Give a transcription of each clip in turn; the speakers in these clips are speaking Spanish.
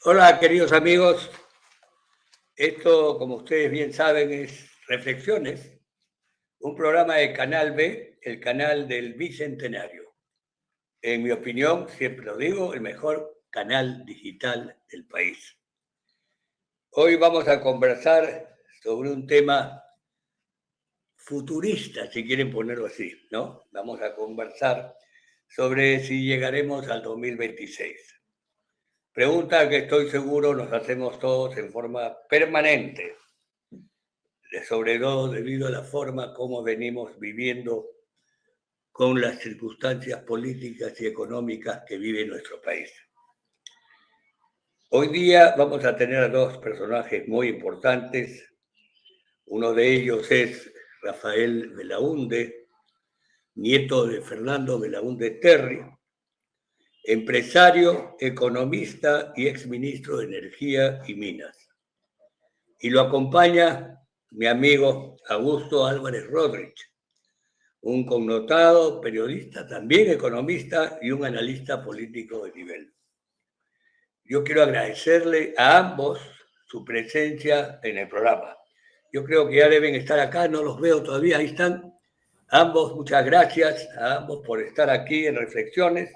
Hola, queridos amigos. Esto, como ustedes bien saben, es Reflexiones, un programa de Canal B, el canal del Bicentenario. En mi opinión, siempre lo digo, el mejor canal digital del país. Hoy vamos a conversar sobre un tema futurista, si quieren ponerlo así, ¿no? Vamos a conversar sobre si llegaremos al 2026. Pregunta que estoy seguro nos hacemos todos en forma permanente, sobre todo debido a la forma como venimos viviendo con las circunstancias políticas y económicas que vive nuestro país. Hoy día vamos a tener a dos personajes muy importantes. Uno de ellos es Rafael Belaúnde, nieto de Fernando Belaúnde Terry, empresario, economista y exministro de Energía y Minas. Y lo acompaña mi amigo Augusto Álvarez Rodríguez, un connotado periodista, también economista y un analista político de nivel. Yo quiero agradecerle a ambos su presencia en el programa. Yo creo que ya deben estar acá, no los veo todavía, ahí están. Ambos, muchas gracias a ambos por estar aquí en Reflexiones.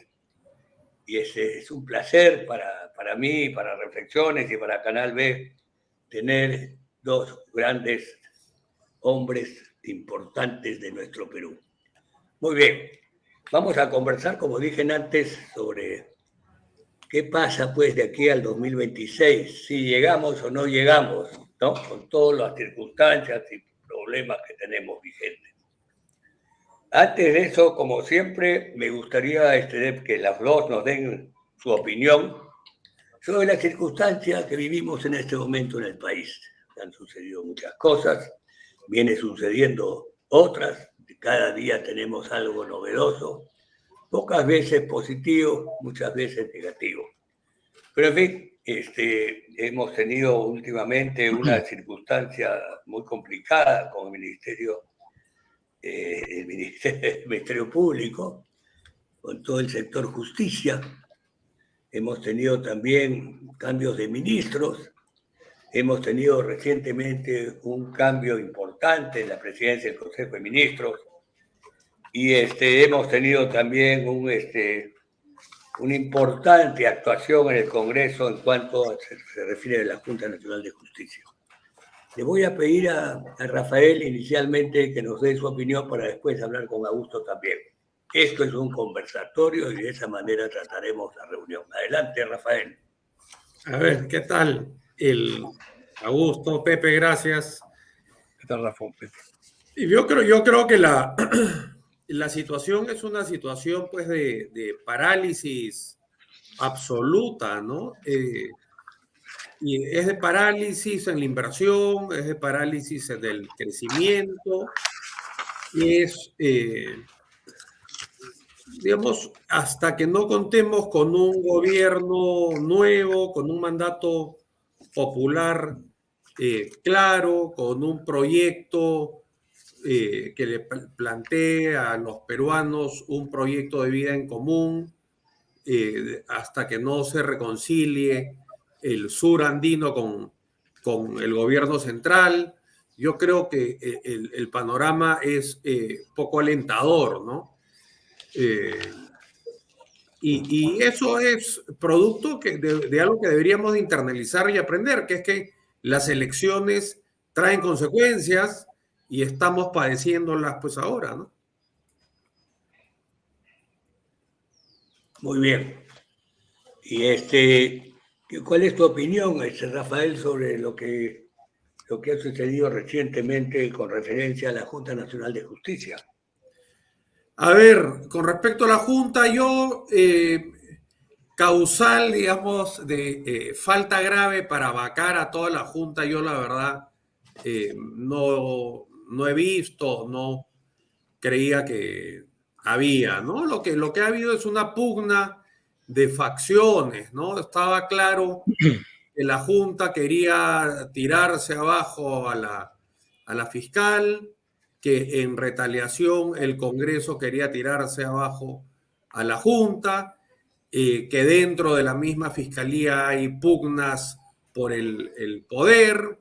Y es un placer para mí, para Reflexiones y para Canal B, tener dos grandes hombres importantes de nuestro Perú. Muy bien, vamos a conversar, como dije antes, sobre qué pasa pues de aquí al 2026, si llegamos o no llegamos, ¿no? Con todas las circunstancias y problemas que tenemos vigentes. Antes de eso, como siempre, me gustaría que las dos nos den su opinión sobre las circunstancias que vivimos en este momento en el país. Han sucedido muchas cosas, viene sucediendo otras, cada día tenemos algo novedoso, pocas veces positivo, muchas veces negativo. Pero en fin, hemos tenido últimamente una circunstancia muy complicada con el Ministerio Público, con todo el sector justicia. Hemos tenido también cambios de ministros. Hemos tenido recientemente un cambio importante en la presidencia del Consejo de Ministros y hemos tenido también una importante actuación en el Congreso en cuanto se refiere a la Junta Nacional de Justicia. Le voy a pedir a Rafael inicialmente que nos dé su opinión para después hablar con Augusto también. Esto es un conversatorio y de esa manera trataremos la reunión. Adelante, Rafael. A ver, ¿qué tal? Augusto, Pepe, gracias. ¿Qué tal, Rafa? Y yo creo que la situación es una situación pues de parálisis absoluta, ¿no? Y es de parálisis en la inversión, es de parálisis en el crecimiento, es, digamos, hasta que no contemos con un gobierno nuevo, con un mandato popular claro, con un proyecto que le plantee a los peruanos un proyecto de vida en común, hasta que no se reconcilie el sur andino con el gobierno central. Yo creo que el panorama es poco alentador, ¿no? Y eso es producto de algo que deberíamos de internalizar y aprender, que es que las elecciones traen consecuencias y estamos padeciéndolas pues ahora, ¿no? Muy bien. Y ¿cuál es tu opinión, Rafael, sobre lo que ha sucedido recientemente con referencia a la Junta Nacional de Justicia? A ver, con respecto a la Junta, yo causal, digamos, de falta grave para vacar a toda la Junta, yo la verdad no he visto, no creía que había, ¿no? Lo que ha habido es una pugna de facciones, ¿no? Estaba claro que la Junta quería tirarse abajo a la fiscal, que en retaliación el Congreso quería tirarse abajo a la Junta. que dentro de la misma fiscalía hay pugnas por el poder,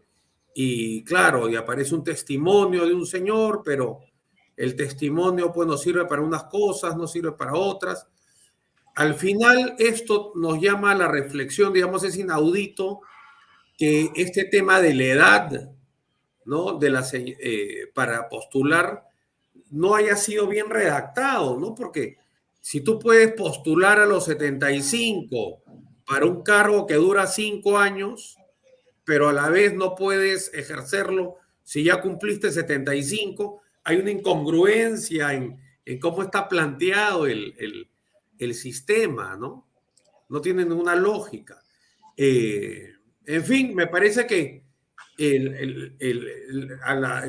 y claro, y aparece un testimonio de un señor, pero el testimonio pues no sirve para unas cosas, no sirve para otras. Al final esto nos llama a la reflexión, digamos, es inaudito que este tema de la edad, ¿no? Para postular no haya sido bien redactado, ¿no? Porque si tú puedes postular a los 75 para un cargo que dura 5 años, pero a la vez no puedes ejercerlo si ya cumpliste 75, hay una incongruencia en cómo está planteado el sistema, ¿no? No tiene ninguna lógica. En fin, me parece que el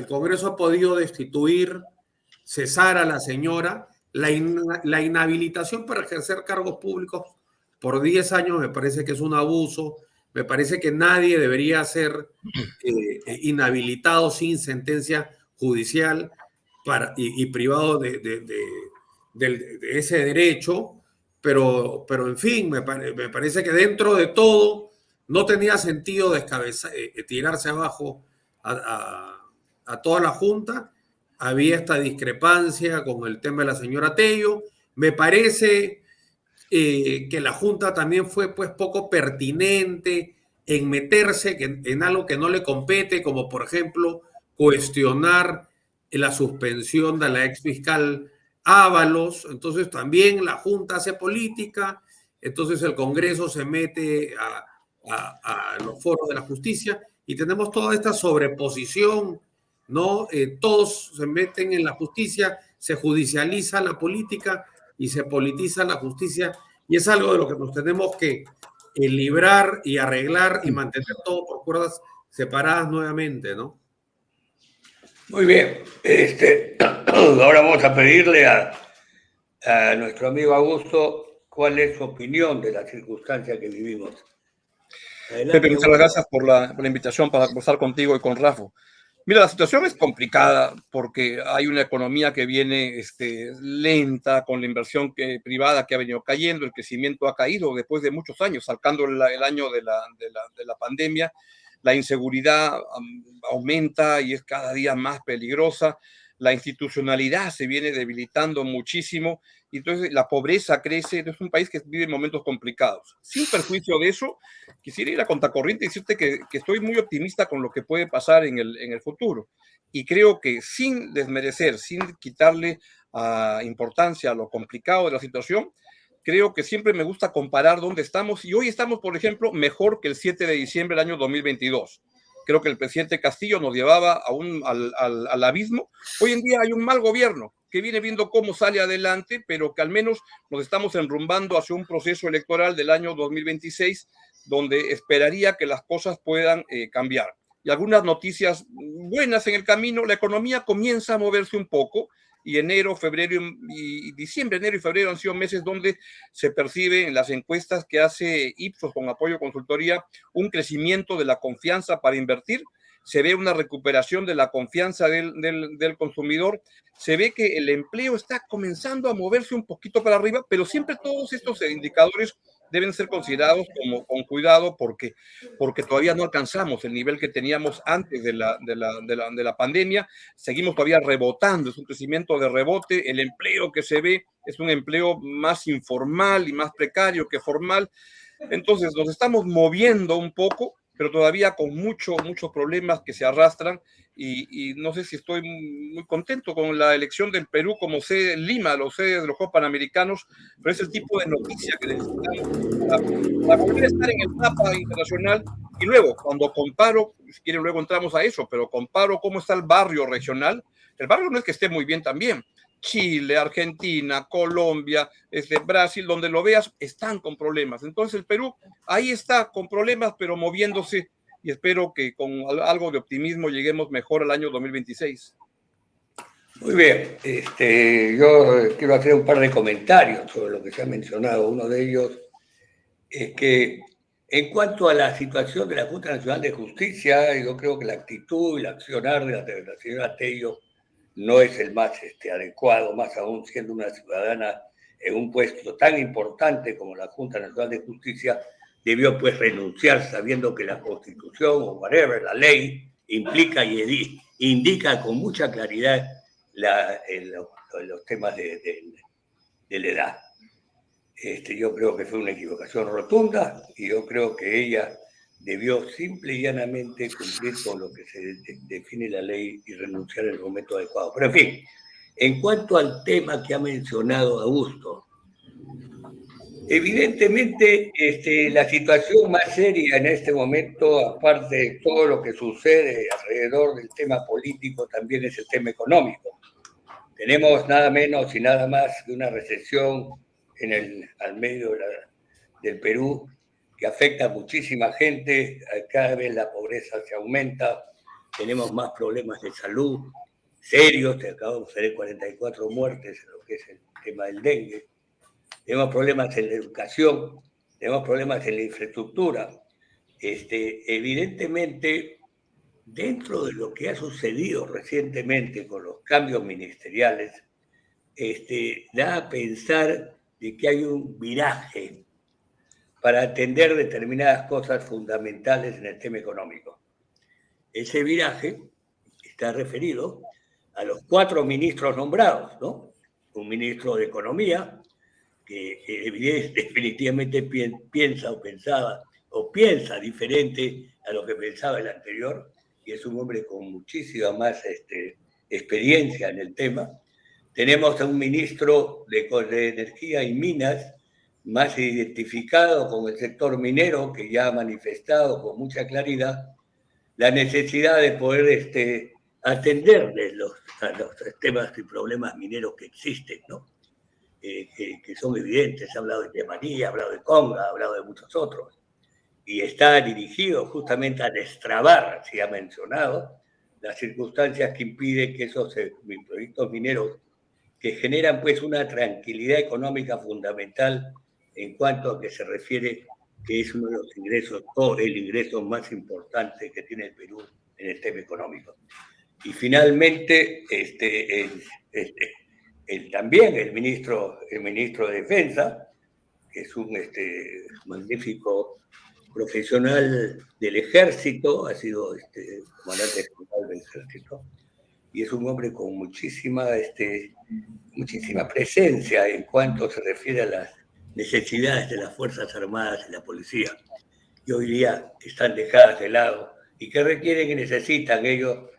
Congreso ha podido destituir, cesar a la señora. La inhabilitación para ejercer cargos públicos por 10 años me parece que es un abuso. Me parece que nadie debería ser inhabilitado sin sentencia judicial y privado de ese derecho. Pero en fin, me parece que dentro de todo no tenía sentido tirarse abajo a toda la Junta. Había esta discrepancia con el tema de la señora Tello. Me parece que la Junta también fue pues poco pertinente en meterse en algo que no le compete, como por ejemplo cuestionar la suspensión de la ex fiscal Ábalos. Entonces también la Junta hace política, entonces el Congreso se mete a los foros de la justicia y tenemos toda esta sobreposición, ¿no? Todos se meten en la justicia, se judicializa la política y se politiza la justicia, y es algo de lo que nos tenemos que librar y arreglar y mantener todo por cuerdas separadas nuevamente, ¿no? Muy bien. Ahora vamos a pedirle a nuestro amigo Augusto cuál es su opinión de la circunstancia que vivimos. Adelante, Pepe, muchas gracias por la invitación para conversar contigo y con Rafa. Mira, la situación es complicada porque hay una economía que viene lenta, con la inversión privada que ha venido cayendo, el crecimiento ha caído después de muchos años, salcando el año de la pandemia. La inseguridad aumenta y es cada día más peligrosa. La institucionalidad se viene debilitando muchísimo y entonces la pobreza crece. Es un país que vive momentos complicados. Sin perjuicio de eso, quisiera ir a contracorriente y decirte que estoy muy optimista con lo que puede pasar en el futuro. Y creo que sin desmerecer, sin quitarle importancia a lo complicado de la situación, creo que siempre me gusta comparar dónde estamos. Y hoy estamos, por ejemplo, mejor que el 7 de diciembre del año 2022. Creo que el presidente Castillo nos llevaba al abismo. Hoy en día hay un mal gobierno que viene viendo cómo sale adelante, pero que al menos nos estamos enrumbando hacia un proceso electoral del año 2026, donde esperaría que las cosas puedan cambiar. Y algunas noticias buenas en el camino. La economía comienza a moverse un poco, y enero, febrero y diciembre, enero y febrero han sido meses donde se percibe en las encuestas que hace Ipsos con apoyo consultoría un crecimiento de la confianza para invertir. Se ve una recuperación de la confianza del consumidor, se ve que el empleo está comenzando a moverse un poquito para arriba, pero siempre todos estos indicadores deben ser considerados con cuidado porque todavía no alcanzamos el nivel que teníamos antes de la pandemia. Seguimos todavía rebotando, es un crecimiento de rebote. El empleo que se ve es un empleo más informal y más precario que formal. Entonces nos estamos moviendo un poco, pero todavía con muchos problemas que se arrastran, y no sé si estoy muy contento con la elección del Perú como sede en Lima, los sedes de los Juegos Panamericanos, pero es el tipo de noticia que necesitamos para volver a estar en el mapa internacional. Y luego, cuando comparo, si quieren luego entramos a eso, pero comparo cómo está el barrio regional. El barrio no es que esté muy bien también. Chile, Argentina, Colombia, Brasil, donde lo veas, están con problemas. Entonces el Perú ahí está con problemas, pero moviéndose, y espero que con algo de optimismo lleguemos mejor al año 2026. Muy bien, yo quiero hacer un par de comentarios sobre lo que se ha mencionado. Uno de ellos es que en cuanto a la situación de la Junta Nacional de Justicia, yo creo que la actitud y el accionar de la señora Tello no es el más adecuado, más aún siendo una ciudadana en un puesto tan importante como la Junta Nacional de Justicia, debió pues renunciar sabiendo que la Constitución o whatever, la ley, implica y indica con mucha claridad los temas de la edad. Yo creo que fue una equivocación rotunda y yo creo que ella debió simple y llanamente cumplir con lo que se define la ley y renunciar en el momento adecuado. Pero en fin, en cuanto al tema que ha mencionado Augusto, evidentemente la situación más seria en este momento, aparte de todo lo que sucede alrededor del tema político, también es el tema económico. Tenemos nada menos y nada más que una recesión al medio del Perú que afecta a muchísima gente, cada vez la pobreza se aumenta, tenemos más problemas de salud serios, acabamos de tener 44 muertes en lo que es el tema del dengue, tenemos problemas en la educación, tenemos problemas en la infraestructura. Evidentemente, dentro de lo que ha sucedido recientemente con los cambios ministeriales, da a pensar de que hay un viraje para atender determinadas cosas fundamentales en el tema económico. Ese viraje está referido a los 4 ministros nombrados, ¿no? Un ministro de Economía, que definitivamente piensa diferente a lo que pensaba el anterior, y es un hombre con muchísima más experiencia en el tema. Tenemos a un ministro de Energía y Minas, más identificado con el sector minero, que ya ha manifestado con mucha claridad la necesidad de poder atenderles a los temas y problemas mineros que existen, ¿no? Que son evidentes. Ha hablado de Yamaní, ha hablado de Conga, ha hablado de muchos otros. Y está dirigido justamente a destrabar, si ha mencionado, las circunstancias que impiden que esos proyectos mineros, que generan pues una tranquilidad económica fundamental en cuanto a que se refiere que es uno de los ingresos, o el ingreso más importante que tiene el Perú en el tema económico. Y finalmente, también el ministro de Defensa, que es un magnífico profesional del ejército, ha sido comandante general del ejército, y es un hombre con muchísima presencia en cuanto se refiere a las necesidades de las Fuerzas Armadas y la policía, que hoy día están dejadas de lado y que requieren y necesitan ellos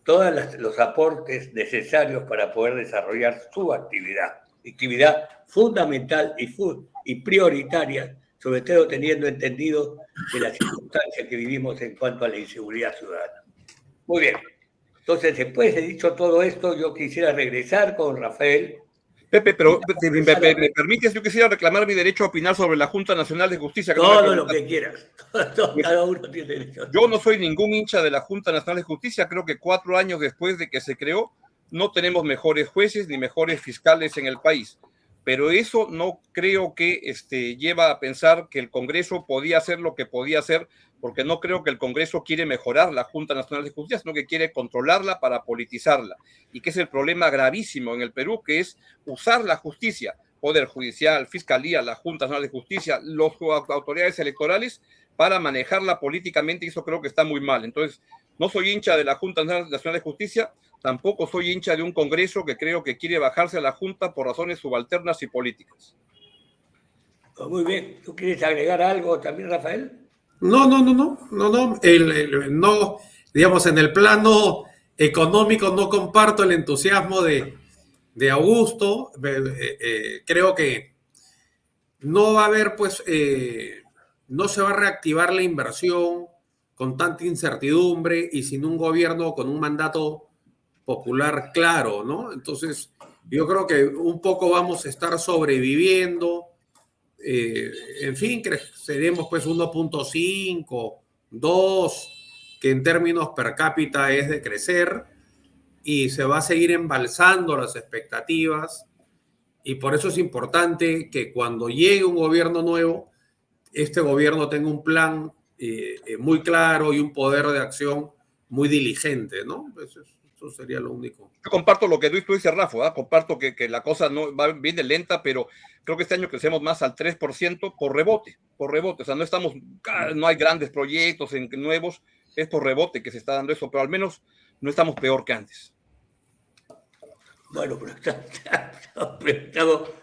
todos los aportes necesarios para poder desarrollar su actividad fundamental y prioritaria, sobre todo teniendo entendido de las circunstancias que vivimos en cuanto a la inseguridad ciudadana. Muy bien. Entonces, después de dicho todo esto, yo quisiera regresar con Rafael. Pepe, pero me permites, yo quisiera reclamar mi derecho a opinar sobre la Junta Nacional de Justicia. Todo lo que quieras. Cada uno tiene derecho. Yo no soy ningún hincha de la Junta Nacional de Justicia. Creo que 4 años después de que se creó, no tenemos mejores jueces ni mejores fiscales en el país. Pero eso no creo que lleva a pensar que el Congreso podía hacer lo que podía hacer, porque no creo que el Congreso quiere mejorar la Junta Nacional de Justicia, sino que quiere controlarla para politizarla. Y que es el problema gravísimo en el Perú, que es usar la justicia, Poder Judicial, Fiscalía, la Junta Nacional de Justicia, las autoridades electorales, para manejarla políticamente, y eso creo que está muy mal. Entonces, no soy hincha de la Junta Nacional de Justicia, tampoco soy hincha de un Congreso que creo que quiere bajarse a la Junta por razones subalternas y políticas. Muy bien. ¿Tú quieres agregar algo también, Rafael? No. No, digamos, en el plano económico no comparto el entusiasmo de Augusto. Creo que no va a haber, no se va a reactivar la inversión con tanta incertidumbre y sin un gobierno con un mandato popular claro, ¿no? Entonces, yo creo que un poco vamos a estar sobreviviendo. En fin, seremos pues 1.5, 2, que en términos per cápita es de crecer, y se va a seguir embalsando las expectativas, y por eso es importante que cuando llegue un gobierno nuevo, este gobierno tenga un plan muy claro y un poder de acción muy diligente, ¿no? Eso Eso sería lo único. Yo comparto lo que tú dices, Rafa, ¿eh? Comparto que la cosa no viene lenta, pero creo que este año crecemos más al 3% por rebote. O sea, no hay grandes proyectos nuevos, es por rebote que se está dando eso, pero al menos no estamos peor que antes. Bueno, pero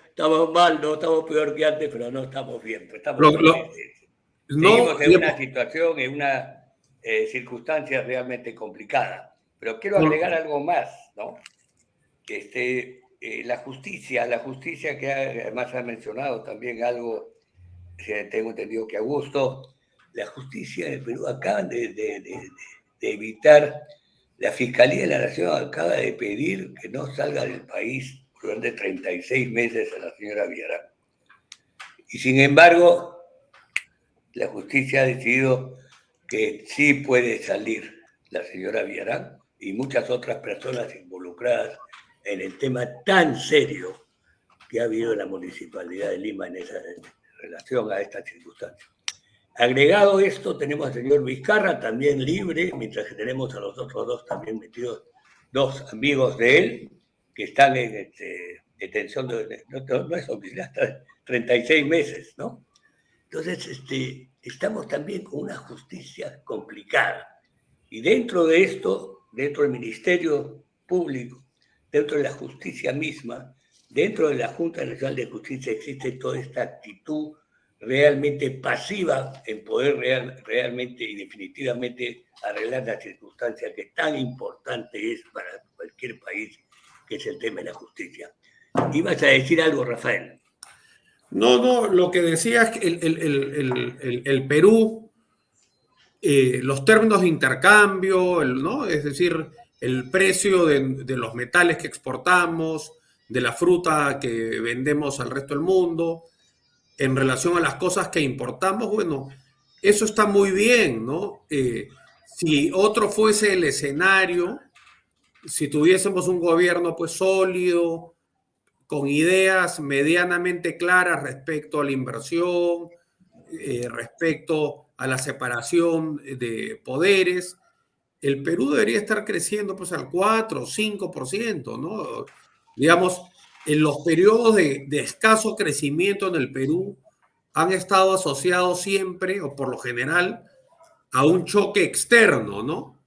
estamos mal, no estamos peor que antes, pero no estamos bien. Seguimos en una situación, en una circunstancia realmente complicada. Pero quiero agregar algo más, ¿no? La justicia que además ha mencionado también algo, tengo entendido que Augusto, la justicia de Perú acaban de evitar, la Fiscalía de la Nación acaba de pedir que no salga del país durante 36 meses a la señora Villarán. Y sin embargo, la justicia ha decidido que sí puede salir la señora Villarán y muchas otras personas involucradas en el tema tan serio que ha habido en la Municipalidad de Lima en relación a esta circunstancia. Agregado esto, tenemos al señor Vizcarra también libre, mientras que tenemos a los otros dos también metidos, dos amigos de él, que están en detención, no es oficial, hasta 36 meses, ¿no? Entonces, estamos también con una justicia complicada. Y dentro de esto, dentro del Ministerio Público, dentro de la justicia misma, dentro de la Junta Nacional de Justicia existe toda esta actitud realmente pasiva en poder realmente y definitivamente arreglar la circunstancia que tan importante es para cualquier país, que es el tema de la justicia. ¿Ibas a decir algo, Rafael? No, lo que decía es que el Perú, los términos de intercambio, ¿no? Es decir, el precio de los metales que exportamos, de la fruta que vendemos al resto del mundo, en relación a las cosas que importamos, bueno, eso está muy bien, ¿no? Si otro fuese el escenario, si tuviésemos un gobierno pues sólido, con ideas medianamente claras respecto a la inversión, respecto a la separación de poderes, el Perú debería estar creciendo pues al 4 o 5%, ¿no? Digamos, en los periodos de escaso crecimiento en el Perú han estado asociados siempre, o por lo general, a un choque externo, ¿no?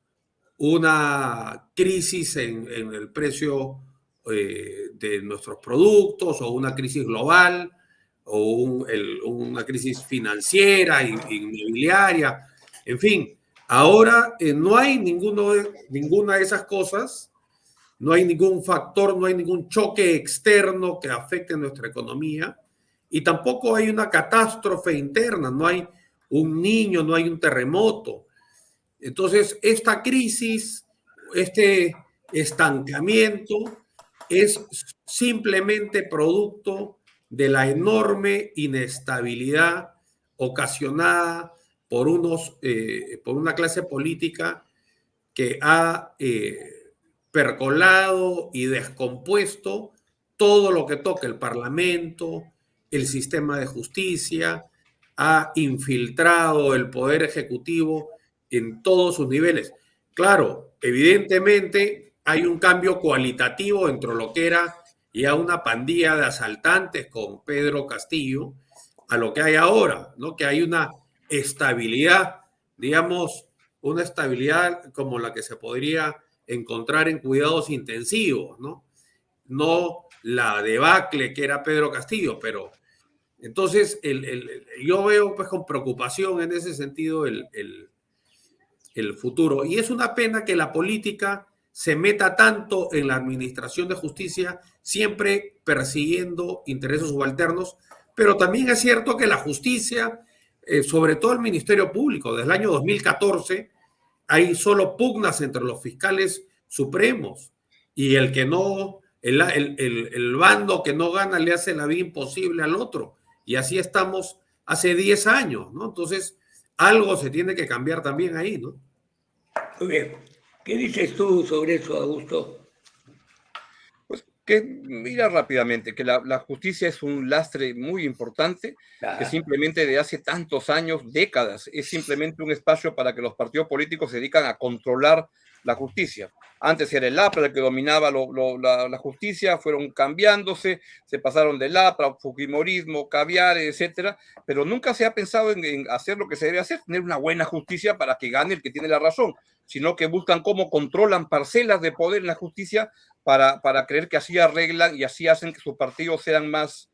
Una crisis en el precio de nuestros productos, o una crisis global, o una crisis financiera, inmobiliaria, en fin. Ahora no hay ninguna de esas cosas, no hay ningún factor, no hay ningún choque externo que afecte nuestra economía, y tampoco hay una catástrofe interna, no hay un niño, no hay un terremoto. Entonces, esta crisis, este estancamiento es simplemente producto de la enorme inestabilidad ocasionada por una clase política que ha percolado y descompuesto todo lo que toca el Parlamento, el sistema de justicia, ha infiltrado el poder ejecutivo en todos sus niveles. Claro, evidentemente hay un cambio cualitativo entre lo que era ya una pandilla de asaltantes con Pedro Castillo a lo que hay ahora, ¿no? Que hay una estabilidad, digamos, una estabilidad como la que se podría encontrar en cuidados intensivos, ¿no? No la debacle que era Pedro Castillo, pero entonces yo veo pues con preocupación en ese sentido el futuro. Y es una pena que la política se meta tanto en la administración de justicia, siempre persiguiendo intereses subalternos, pero también es cierto que la justicia, sobre todo el Ministerio Público, desde el año 2014, hay solo pugnas entre los fiscales supremos, y el que no, el bando que no gana le hace la vida imposible al otro, y así estamos hace 10 años, ¿no? Entonces, algo se tiene que cambiar también ahí, ¿no? Muy bien. ¿Qué dices tú sobre eso, Augusto? Pues Que mira rápidamente, que la justicia es un lastre muy importante, que simplemente de hace tantos años, décadas, es simplemente un espacio para que los partidos políticos se dedican a controlar la justicia. Antes era el APRA el que dominaba la justicia, fueron cambiándose, se pasaron del APRA, fujimorismo, caviar, etcétera, pero nunca se ha pensado en hacer lo que se debe hacer, tener una buena justicia para que gane el que tiene la razón, sino que buscan cómo controlan parcelas de poder en la justicia para creer que así arreglan y así hacen que sus partidos sean más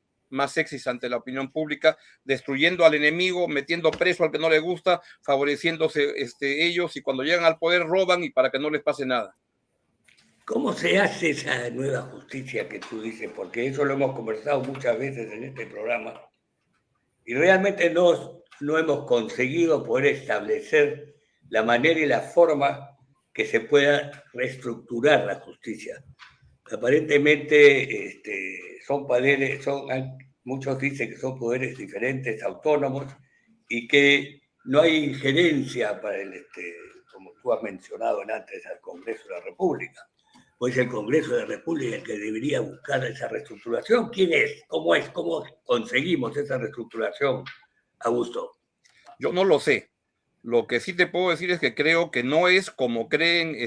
sexys ante la opinión pública, destruyendo al enemigo, metiendo preso al que no le gusta, favoreciéndose ellos, y cuando llegan al poder roban y para que no les pase nada. ¿Cómo se hace esa nueva justicia que tú dices? Porque eso lo hemos conversado muchas veces en este programa y realmente no hemos conseguido poder establecer la manera y la forma que se pueda reestructurar la justicia. Aparentemente son poderes, muchos dicen que son poderes diferentes, autónomos, y que no hay injerencia para como tú has mencionado antes, al Congreso de la República. Pues el Congreso de la República el que debería buscar esa reestructuración. ¿Quién es? ¿Cómo es? ¿Cómo conseguimos esa reestructuración, Augusto? Yo no lo sé. Lo que sí te puedo decir es que creo que no es como creen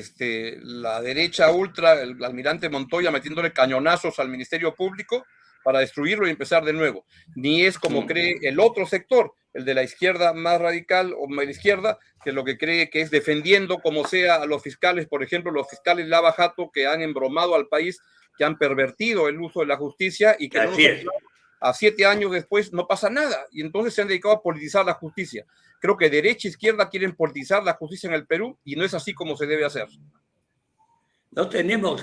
la derecha ultra, el almirante Montoya metiéndole cañonazos al Ministerio Público para destruirlo y empezar de nuevo. Ni es como cree el otro sector, el de la izquierda más radical o la izquierda, que lo que cree que es defendiendo como sea a los fiscales, por ejemplo, los fiscales Lava Jato que han embromado al país, que han pervertido el uso de la justicia y que a 7 años después no pasa nada. Y entonces se han dedicado a politizar la justicia. Creo que derecha e izquierda quieren politizar la justicia en el Perú y no es así como se debe hacer. No tenemos,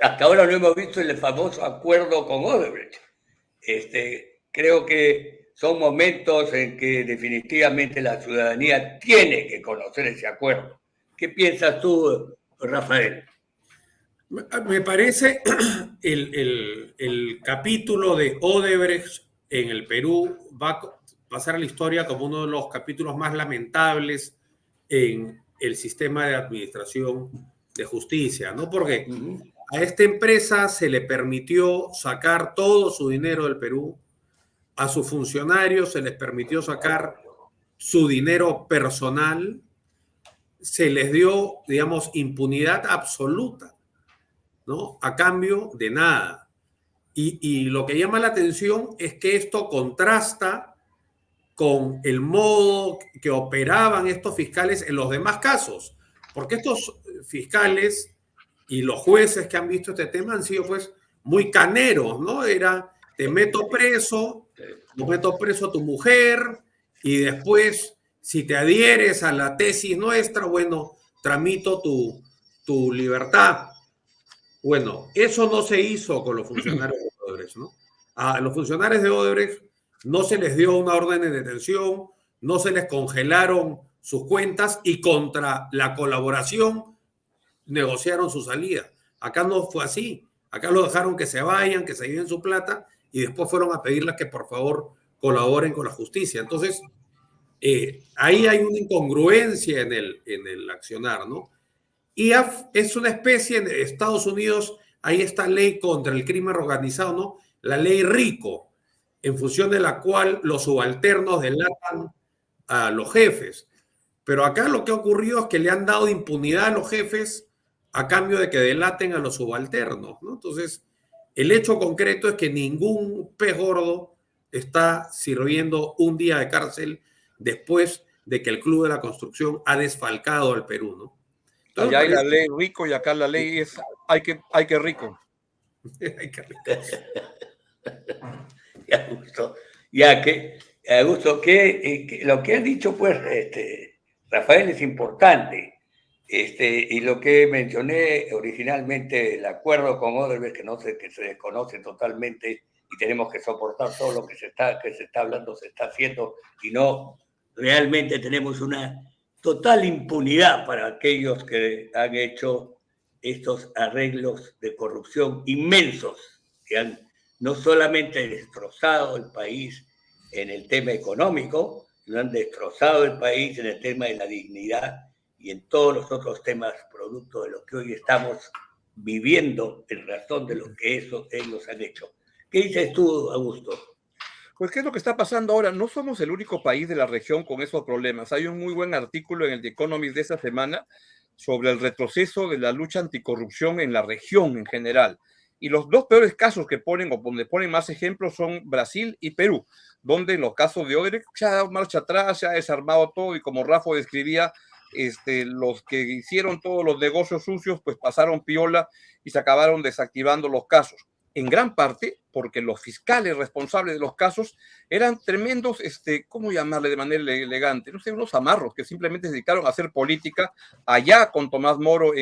hasta ahora no hemos visto el famoso acuerdo con Odebrecht. Creo que son momentos en que definitivamente la ciudadanía tiene que conocer ese acuerdo. ¿Qué piensas tú, Rafael? Me parece el capítulo de Odebrecht en el Perú va a pasar a la historia como uno de los capítulos más lamentables en el sistema de administración de justicia, ¿no? Porque a esta empresa se le permitió sacar todo su dinero del Perú, a sus funcionarios se les permitió sacar su dinero personal, se les dio, digamos, impunidad absoluta, ¿no? A cambio de nada. Y lo que llama la atención es que esto contrasta con el modo que operaban estos fiscales en los demás casos, porque estos fiscales y los jueces que han visto este tema han sido pues muy caneros, ¿no? Era, te meto preso a tu mujer y después, si te adhieres a la tesis nuestra, bueno, tramito tu libertad. Bueno, eso no se hizo con los funcionarios de Odebrecht, ¿no? A los funcionarios de Odebrecht no se les dio una orden de detención, no se les congelaron sus cuentas y contra la colaboración negociaron su salida. Acá no fue así. Acá lo dejaron que se vayan, que se lleven su plata y después fueron a pedirles que por favor colaboren con la justicia. Entonces, ahí hay una incongruencia en el accionar, ¿no? Y es una especie, en Estados Unidos hay esta ley contra el crimen organizado, ¿no? La ley RICO, en función de la cual los subalternos delatan a los jefes. Pero acá lo que ha ocurrido es que le han dado impunidad a los jefes a cambio de que delaten a los subalternos, ¿no? Entonces, el hecho concreto es que ningún pez gordo está sirviendo un día de cárcel después de que el Club de la Construcción ha desfalcado al Perú, ¿no? Entonces, allá hay la ley rico y acá la ley es hay que rico. Hay que rico. Augusto, que lo que has dicho, pues, Rafael, es importante. Y lo que mencioné originalmente, el acuerdo con Odebrecht, que se desconoce totalmente y tenemos que soportar todo lo que se está hablando, se está haciendo, y no realmente tenemos una total impunidad para aquellos que han hecho estos arreglos de corrupción inmensos, que han no solamente destrozado el país en el tema económico, sino han destrozado el país en el tema de la dignidad y en todos los otros temas producto de lo que hoy estamos viviendo en razón de lo que ellos han hecho. ¿Qué dices tú, Augusto? Pues, ¿qué es lo que está pasando ahora? No somos el único país de la región con esos problemas. Hay un muy buen artículo en el The Economist de esta semana sobre el retroceso de la lucha anticorrupción en la región en general. Y los dos peores casos que ponen, o donde ponen más ejemplos, son Brasil y Perú, donde en los casos de Odebrecht se ha dado marcha atrás, se ha desarmado todo, y como Rafa describía, los que hicieron todos los negocios sucios, pues pasaron piola y se acabaron desactivando los casos. En gran parte porque los fiscales responsables de los casos eran tremendos, ¿cómo llamarle de manera elegante? No sé, unos amarros que simplemente se dedicaron a hacer política allá con Tomás Moro,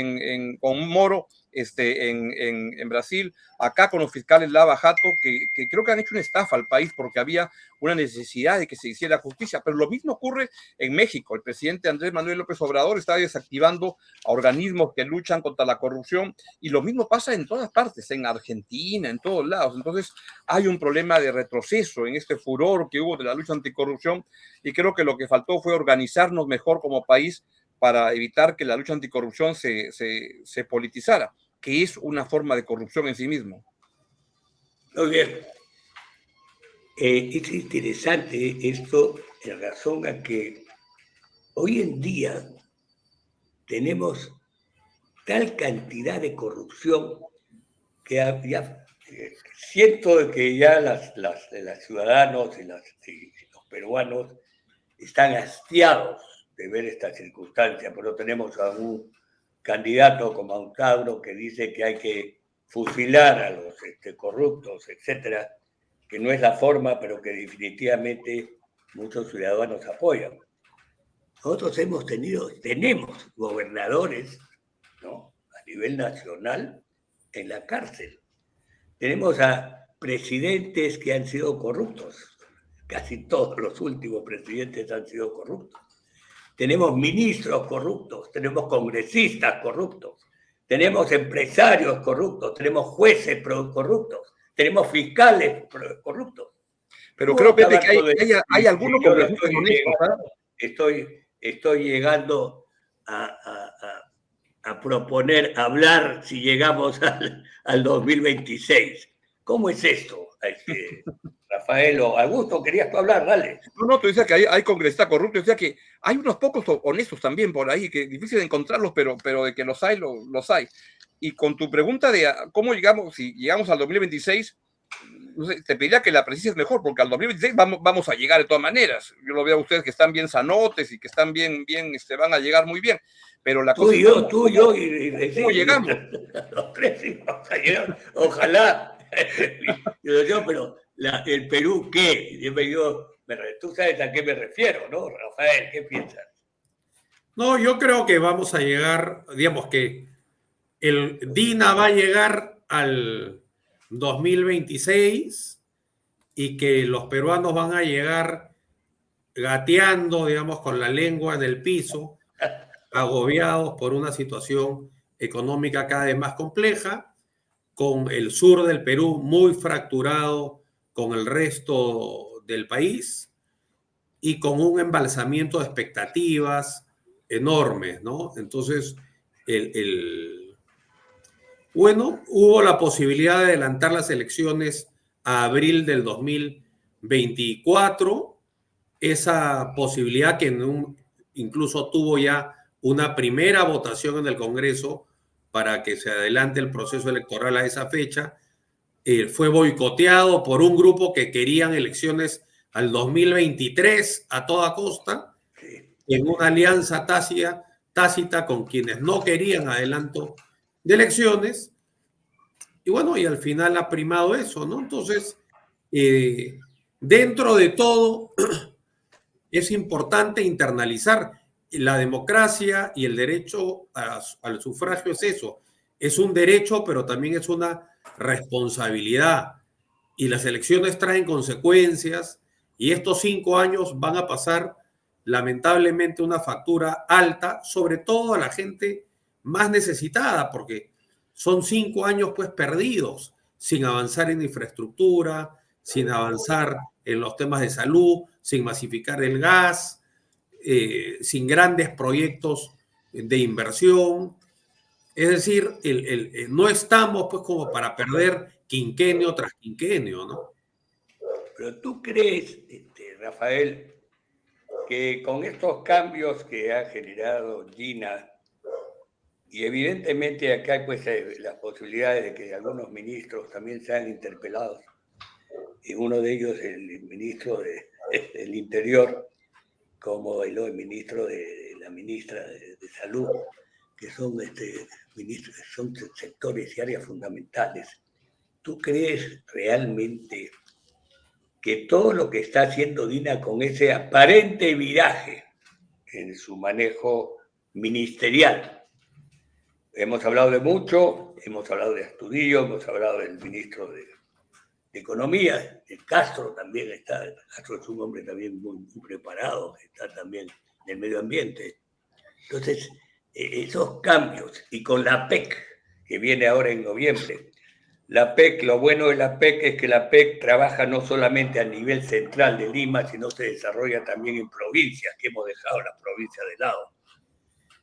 con Moro en Brasil, acá con los fiscales Lava Jato, que creo que han hecho una estafa al país porque había una necesidad de que se hiciera justicia. Pero lo mismo ocurre en México. El presidente Andrés Manuel López Obrador está desactivando a organismos que luchan contra la corrupción, y lo mismo pasa en todas partes, en Argentina, en todos lados. Entonces hay un problema de retroceso en este furor que hubo de la lucha anticorrupción, y creo que lo que faltó fue organizarnos mejor como país para evitar que la lucha anticorrupción se politizara, que es una forma de corrupción en sí mismo. Muy bien. Es interesante esto en razón a que hoy en día tenemos tal cantidad de corrupción que ya siento que ya los ciudadanos y los peruanos están hastiados de ver esta circunstancia, pero tenemos a un candidato como a un cabro que dice que hay que fusilar a los corruptos, etcétera, que no es la forma, pero que definitivamente muchos ciudadanos apoyan. Nosotros tenemos gobernadores, ¿no?, a nivel nacional en la cárcel. Tenemos a presidentes que han sido corruptos. Casi todos los últimos presidentes han sido corruptos. Tenemos ministros corruptos, tenemos congresistas corruptos, tenemos empresarios corruptos, tenemos jueces corruptos, tenemos fiscales corruptos. Pero creo, Pepe, que hay algunos congresistas honestos. Estoy llegando a proponer hablar si llegamos al 2026. ¿Cómo es esto? Rafael o Augusto, querías tú hablar, dale. No, tú decías que hay congresistas corruptos, decía que hay unos pocos honestos también por ahí, que es difícil de encontrarlos, pero de que los hay, los hay. Y con tu pregunta de cómo llegamos, si llegamos al 2026, no sé, te pediría que la precises mejor, porque al 2026 vamos a llegar de todas maneras. Yo lo veo a ustedes que están bien sanotes y que están bien, van a llegar muy bien. Pero la cosa tú y yo, ¿cómo llegamos? Los tres vamos a llegar, ojalá. Pero el Perú, ¿qué? Tú sabes a qué me refiero, ¿no, Rafael? ¿Qué piensas? No, yo creo que vamos a llegar, digamos que el DINA va a llegar al 2026 y que los peruanos van a llegar gateando, digamos, con la lengua en el piso, agobiados por una situación económica cada vez más compleja, con el sur del Perú muy fracturado con el resto del país y con un embalsamiento de expectativas enormes, ¿no? Entonces, bueno, hubo la posibilidad de adelantar las elecciones a abril del 2024, esa posibilidad que incluso tuvo ya una primera votación en el Congreso para que se adelante el proceso electoral a esa fecha, fue boicoteado por un grupo que querían elecciones al 2023 a toda costa, en una alianza tácita con quienes no querían adelanto de elecciones, y bueno, y al final ha primado eso, ¿no? Entonces, dentro de todo, es importante internalizar la democracia y el derecho al sufragio. Es eso, es un derecho, pero también es una responsabilidad, y las elecciones traen consecuencias, y estos 5 años van a pasar lamentablemente una factura alta, sobre todo a la gente más necesitada, porque son 5 años pues perdidos, sin avanzar en infraestructura, sin avanzar en los temas de salud, sin masificar el gas, sin grandes proyectos de inversión. Es decir, no estamos pues como para perder quinquenio tras quinquenio, ¿no? Pero tú crees, Rafael, que con estos cambios que ha generado Gina, y evidentemente acá hay pues las posibilidades de que algunos ministros también sean interpelados, y uno de ellos el ministro del Interior, como el ministro de la ministra de Salud, que son ministros, son sectores y áreas fundamentales. ¿Tú crees realmente que todo lo que está haciendo Dina con ese aparente viraje en su manejo ministerial? Hemos hablado de mucho, hemos hablado de Astudillo, hemos hablado del ministro de Economía, el Castro también está, Castro es un hombre también muy preparado, está también en el medio ambiente. Entonces, esos cambios, y con la PEC, que viene ahora en noviembre, la PEC, lo bueno de la PEC es que la PEC trabaja no solamente a nivel central de Lima, sino se desarrolla también en provincias, que hemos dejado las provincias de lado.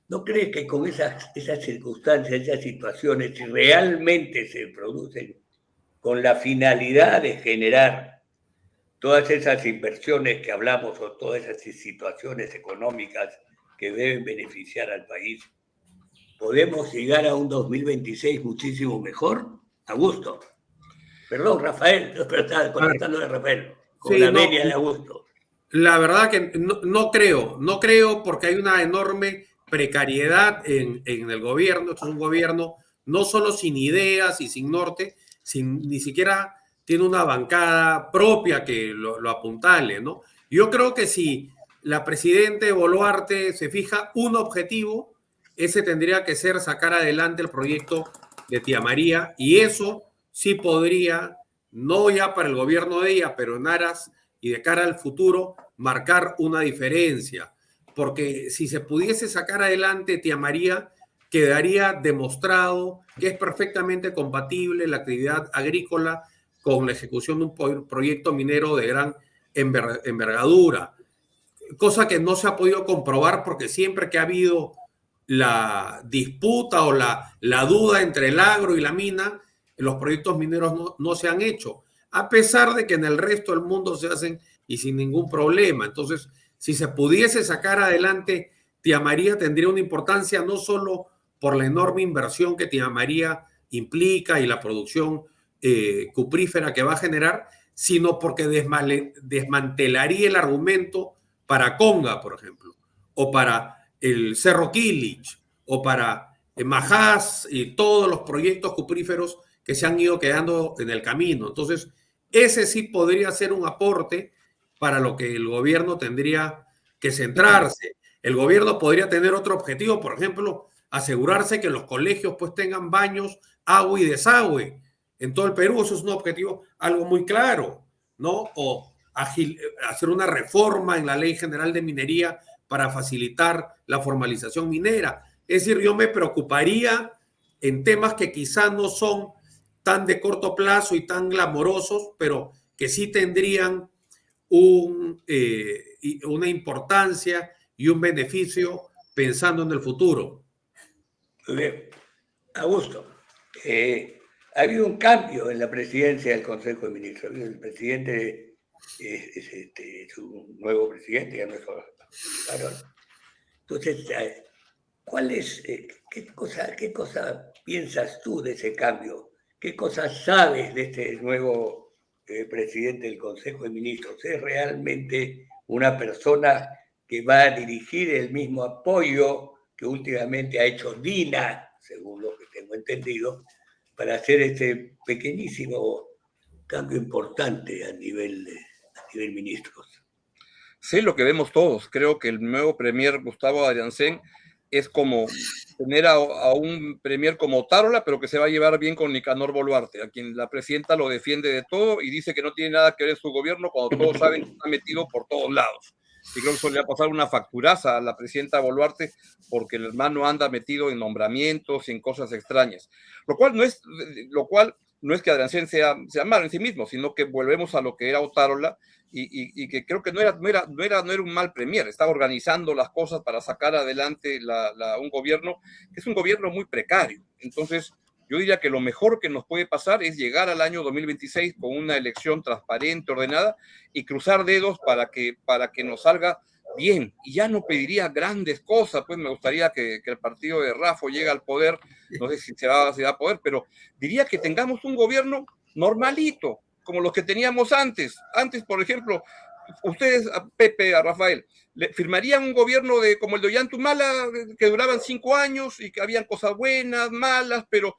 ¿No crees que con esas circunstancias, esas situaciones, si realmente se producen con la finalidad de generar todas esas inversiones que hablamos o todas esas situaciones económicas que deben beneficiar al país, podemos llegar a un 2026 muchísimo mejor? Augusto. Perdón, Rafael, pero estaba contestando de Rafael, con sí, la venia de Augusto. La verdad que no creo porque hay una enorme precariedad en el gobierno. Esto es un gobierno no solo sin ideas y sin norte, ni siquiera tiene una bancada propia que lo apuntale, ¿no? Yo creo que si la presidenta Boluarte se fija un objetivo, ese tendría que ser sacar adelante el proyecto de Tía María, y eso sí podría, no ya para el gobierno de ella, pero en aras y de cara al futuro, marcar una diferencia. Porque si se pudiese sacar adelante Tía María, quedaría demostrado que es perfectamente compatible la actividad agrícola con la ejecución de un proyecto minero de gran envergadura, cosa que no se ha podido comprobar porque siempre que ha habido la disputa o la duda entre el agro y la mina, los proyectos mineros no se han hecho, a pesar de que en el resto del mundo se hacen y sin ningún problema. Entonces, si se pudiese sacar adelante Tía María, tendría una importancia no solo por la enorme inversión que Tía María implica y la producción cuprífera que va a generar, sino porque desmantelaría el argumento para Conga, por ejemplo, o para el Cerro Quilich, o para Majás y todos los proyectos cupríferos que se han ido quedando en el camino. Entonces, ese sí podría ser un aporte para lo que el gobierno tendría que centrarse. El gobierno podría tener otro objetivo, por ejemplo, asegurarse que los colegios pues tengan baños, agua y desagüe en todo el Perú. Eso es un objetivo, algo muy claro, ¿no? O hacer una reforma en la Ley General de Minería para facilitar la formalización minera. Es decir, yo me preocuparía en temas que quizás no son tan de corto plazo y tan glamorosos, pero que sí tendrían una importancia y un beneficio pensando en el futuro. Muy bien. Augusto, ha habido un cambio en la presidencia del Consejo de Ministros. El presidente es un nuevo presidente, ya no es varón. Entonces, qué cosa piensas tú de ese cambio? ¿Qué cosas sabes de este nuevo presidente del Consejo de Ministros? ¿Es realmente una persona que va a dirigir el mismo apoyo que últimamente ha hecho Dina, según lo que tengo entendido, para hacer este pequeñísimo cambio importante a nivel ministros? Sí, lo que vemos todos. Creo que el nuevo premier Gustavo Adrianzén es como tener a un premier como Tarola, pero que se va a llevar bien con Nicanor Boluarte, a quien la presidenta lo defiende de todo y dice que no tiene nada que ver su gobierno cuando todos saben que está metido por todos lados. Y creo que eso le va a pasar una facturaza a la presidenta Boluarte porque el hermano anda metido en nombramientos y en cosas extrañas. Lo cual no es que Adrián Cien sea malo en sí mismo, sino que volvemos a lo que era Otárola y que creo que no era un mal premier, estaba organizando las cosas para sacar adelante un gobierno que es un gobierno muy precario. Entonces, yo diría que lo mejor que nos puede pasar es llegar al año 2026 con una elección transparente, ordenada, y cruzar dedos para que nos salga bien. Y ya no pediría grandes cosas, pues me gustaría que el partido de Raffo llegue al poder, no sé si se va a poder, pero diría que tengamos un gobierno normalito, como los que teníamos antes. Antes, por ejemplo, ustedes, a Pepe, a Rafael, firmarían un gobierno como el de Ollantumala, que duraban 5 años y que habían cosas buenas, malas, pero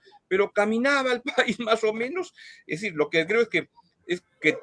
caminaba el país más o menos. Es decir, lo que creo es que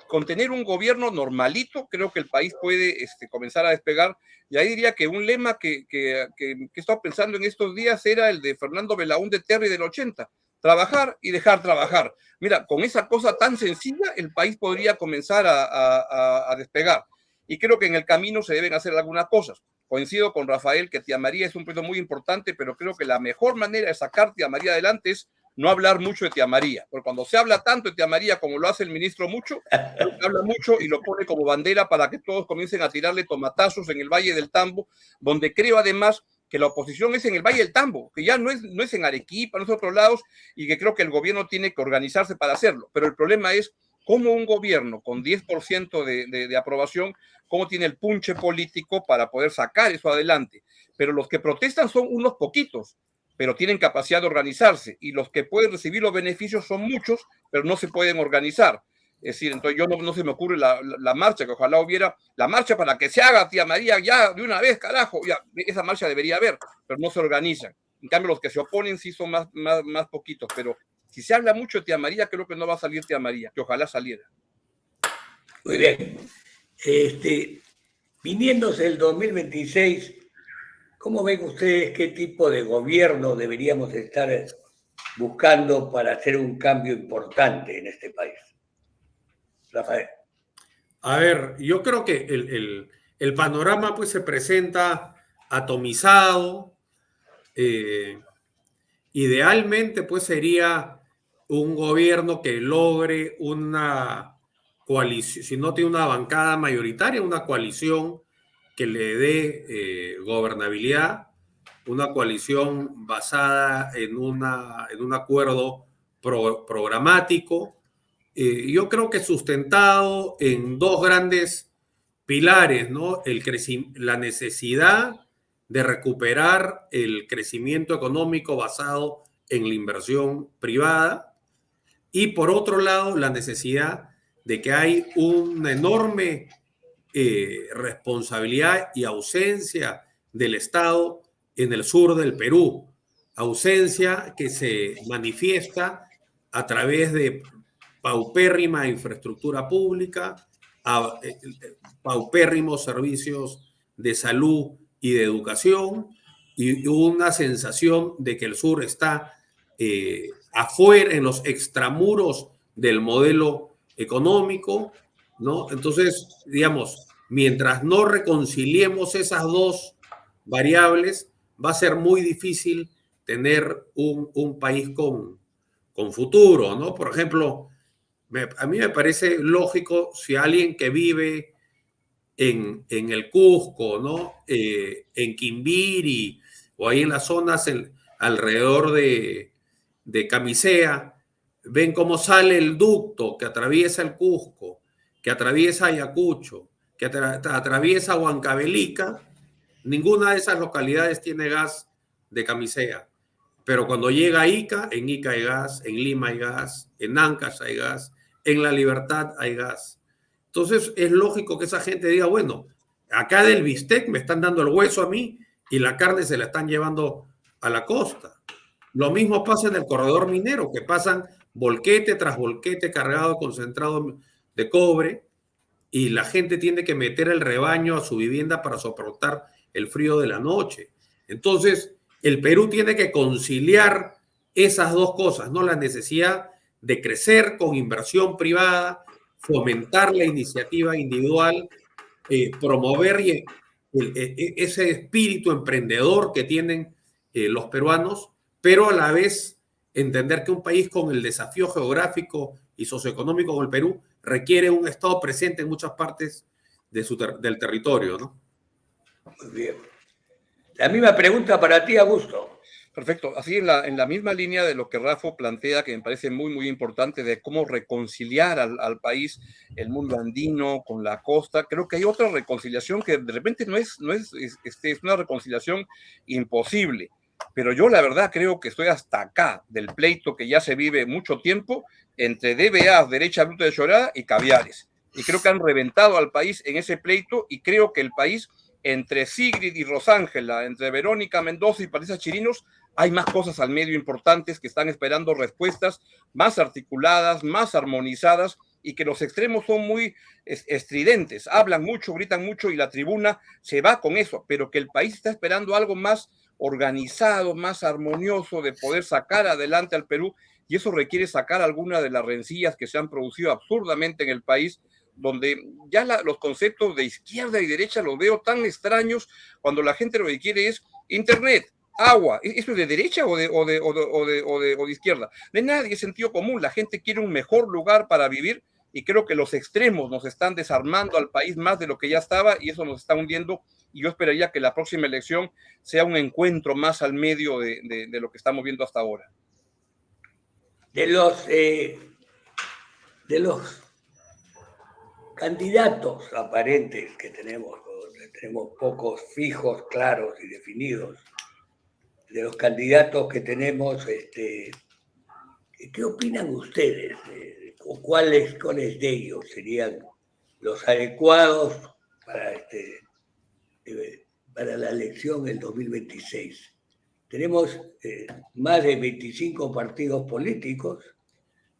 con tener un gobierno normalito, creo que el país puede comenzar a despegar. Y ahí diría que un lema que he estado pensando en estos días era el de Fernando Belaúnde Terry del 80, trabajar y dejar trabajar. Mira, con esa cosa tan sencilla, el país podría comenzar a despegar. Y creo que en el camino se deben hacer algunas cosas. Coincido con Rafael que Tía María es un proyecto muy importante, pero creo que la mejor manera de sacar Tía María adelante es no hablar mucho de Tía María, porque cuando se habla tanto de Tía María como lo hace el ministro mucho, habla mucho y lo pone como bandera para que todos comiencen a tirarle tomatazos en el Valle del Tambo, donde creo además que la oposición es en el Valle del Tambo, que ya no es en Arequipa, no es en otros lados, y que creo que el gobierno tiene que organizarse para hacerlo. Pero el problema es cómo un gobierno con 10% de aprobación, cómo tiene el punche político para poder sacar eso adelante. Pero los que protestan son unos poquitos, pero tienen capacidad de organizarse, y los que pueden recibir los beneficios son muchos, pero no se pueden organizar. Es decir, entonces yo no se me ocurre la marcha, que ojalá hubiera la marcha para que se haga, Tía María, ya de una vez, carajo, ya, esa marcha debería haber, pero no se organizan. En cambio, los que se oponen sí son más poquitos, pero si se habla mucho de Tía María, creo que no va a salir Tía María, que ojalá saliera. Muy bien. Viniéndose el 2026, ¿cómo ven ustedes qué tipo de gobierno deberíamos estar buscando para hacer un cambio importante en este país? Rafael. A ver, yo creo que el panorama pues se presenta atomizado. Idealmente pues sería un gobierno que logre una coalición, si no tiene una bancada mayoritaria, una coalición que le dé gobernabilidad, una coalición basada en un acuerdo programático. Yo creo que sustentado en dos grandes pilares, ¿no? La necesidad de recuperar el crecimiento económico basado en la inversión privada, y por otro lado la necesidad de que hay una enorme responsabilidad y ausencia del Estado en el sur del Perú, ausencia que se manifiesta a través de paupérrima infraestructura pública, paupérrimos servicios de salud y de educación, y una sensación de que el sur está afuera, en los extramuros del modelo económico, ¿no? Entonces, digamos, mientras no reconciliemos esas dos variables, va a ser muy difícil tener un país con futuro, ¿no? Por ejemplo, a mí me parece lógico si alguien que vive en el Cusco, ¿no? En Quimbiri o ahí en las zonas alrededor de Camisea, ven cómo sale el ducto que atraviesa el Cusco, que atraviesa Ayacucho, que atraviesa Huancavelica. Ninguna de esas localidades tiene gas de Camisea. Pero cuando llega a Ica, en Ica hay gas, en Lima hay gas, en Ancash hay gas, en La Libertad hay gas. Entonces es lógico que esa gente diga, bueno, acá del bistec me están dando el hueso a mí y la carne se la están llevando a la costa. Lo mismo pasa en el corredor minero, que pasan volquete tras volquete cargado de concentrado de cobre, y la gente tiene que meter el rebaño a su vivienda para soportar el frío de la noche. Entonces, el Perú tiene que conciliar esas dos cosas, ¿no? La necesidad de crecer con inversión privada, fomentar la iniciativa individual, promover ese espíritu emprendedor que tienen los peruanos, pero a la vez entender que un país con el desafío geográfico y socioeconómico como el Perú requiere un Estado presente en muchas partes del territorio, ¿no? Muy bien. La misma pregunta para ti, Augusto. Perfecto. Así en la misma línea de lo que Rafa plantea, que me parece muy, muy importante, de cómo reconciliar al país, el mundo andino con la costa, creo que hay otra reconciliación que de repente es una reconciliación imposible. Pero yo la verdad creo que estoy hasta acá del pleito que ya se vive mucho tiempo entre DBA, derecha bruta de Chorada, y caviares. Y creo que han reventado al país en ese pleito y creo que el país, entre Sigrid y Rosángela, entre Verónica Mendoza y Patricia Chirinos, hay más cosas al medio importantes que están esperando respuestas más articuladas, más armonizadas, y que los extremos son muy estridentes, hablan mucho, gritan mucho y la tribuna se va con eso, pero que el país está esperando algo más organizado, más armonioso, de poder sacar adelante al Perú, y eso requiere sacar algunas de las rencillas que se han producido absurdamente en el país, donde ya los conceptos de izquierda y derecha los veo tan extraños, cuando la gente lo que quiere es internet, agua. ¿Eso es de derecha o de izquierda? De nadie, es sentido común. La gente quiere un mejor lugar para vivir, y creo que los extremos nos están desarmando al país más de lo que ya estaba, y eso nos está hundiendo, y yo esperaría que la próxima elección sea un encuentro más al medio de lo que estamos viendo hasta ahora. De los candidatos aparentes que tenemos pocos fijos, claros y definidos, de los candidatos que tenemos, ¿qué opinan ustedes? ¿Cuáles de ellos serían los adecuados para la elección del 2026? Tenemos más de 25 partidos políticos,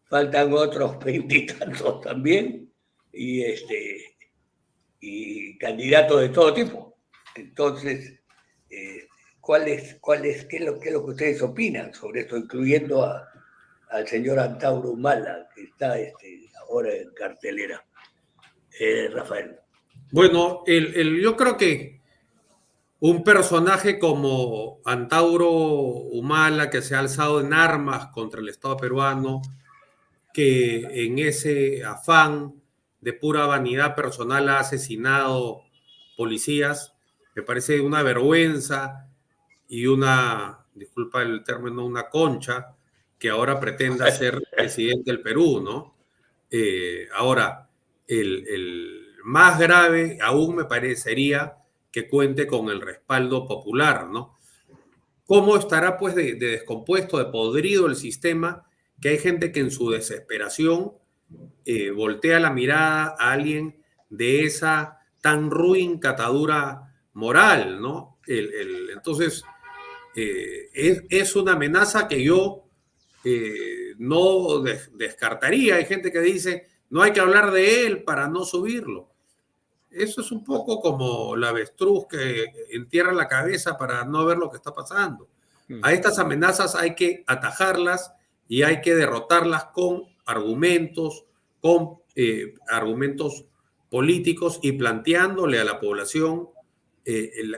faltan otros 20 y tantos también, y candidatos de todo tipo. Entonces, ¿qué es lo que ustedes opinan sobre esto, incluyendo al señor Antauro Humala, que está ahora en cartelera? Rafael. Bueno, yo creo que un personaje como Antauro Humala, que se ha alzado en armas contra el Estado peruano, que en ese afán de pura vanidad personal ha asesinado policías, me parece una vergüenza y disculpa el término, una concha, que ahora pretenda ser presidente del Perú, ¿no? Ahora, el más grave aún me parecería que cuente con el respaldo popular, ¿no? ¿Cómo estará pues de descompuesto, de podrido el sistema, que hay gente que en su desesperación voltea la mirada a alguien de esa tan ruin catadura moral, ¿no? Entonces, es una amenaza que yo no descartaría. Hay gente que dice, no hay que hablar de él para no subirlo. Eso es un poco como la avestruz que entierra la cabeza para no ver lo que está pasando. A estas amenazas hay que atajarlas y hay que derrotarlas con argumentos políticos y planteándole a la población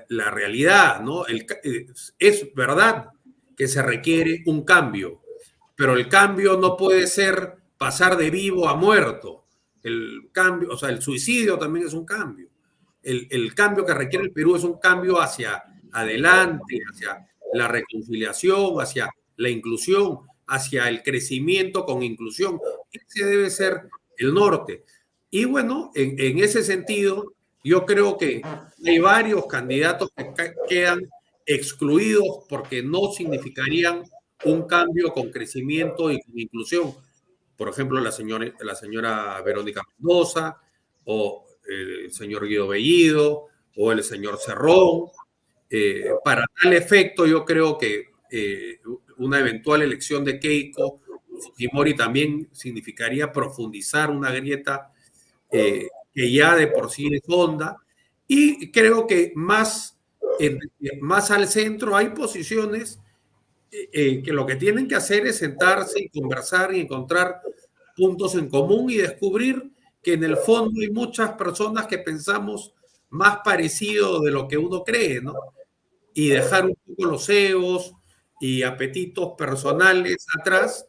la realidad, ¿no? Es verdad que se requiere un cambio, pero el cambio no puede ser pasar de vivo a muerto. El cambio, o sea, el suicidio también es un cambio. El cambio que requiere el Perú es un cambio hacia adelante, hacia la reconciliación, hacia la inclusión, hacia el crecimiento con inclusión. Ese debe ser el norte. Y bueno, en ese sentido, yo creo que hay varios candidatos que quedan excluidos porque no significarían un cambio con crecimiento y con inclusión. Por ejemplo, la señora Verónica Mendoza, o el señor Guido Bellido, o el señor Cerrón. Para tal efecto, yo creo que una eventual elección de Keiko Fujimori también significaría profundizar una grieta que ya de por sí es honda, y creo que más al centro hay posiciones que lo que tienen que hacer es sentarse y conversar y encontrar puntos en común y descubrir que en el fondo hay muchas personas que pensamos más parecido de lo que uno cree, ¿no? Y dejar un poco los egos y apetitos personales atrás,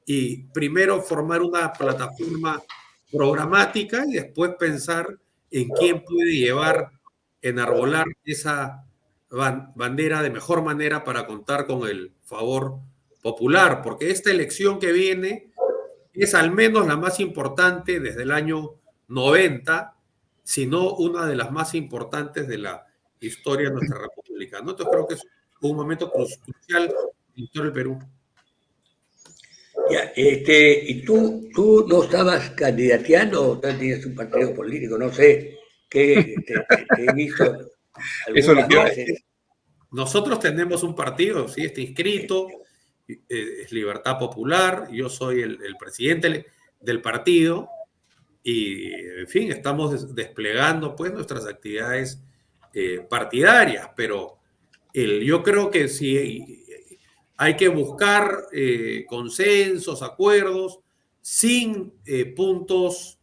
y primero formar una plataforma programática y después pensar en quién puede enarbolar esa bandera de mejor manera para contar con el favor popular, porque esta elección que viene es al menos la más importante desde el año 90, si no una de las más importantes de la historia de nuestra república, ¿no? Entonces creo que es un momento crucial en la historia del Perú. Ya, y tú no estabas candidateando o tienes un partido político, no sé, que te he visto Eso lo algunas quiero veces. Nosotros tenemos un partido, sí, está inscrito, es Libertad Popular, yo soy el presidente del partido y, en fin, estamos desplegando pues nuestras actividades partidarias, pero yo creo que sí hay que buscar consensos, acuerdos, sin puntos,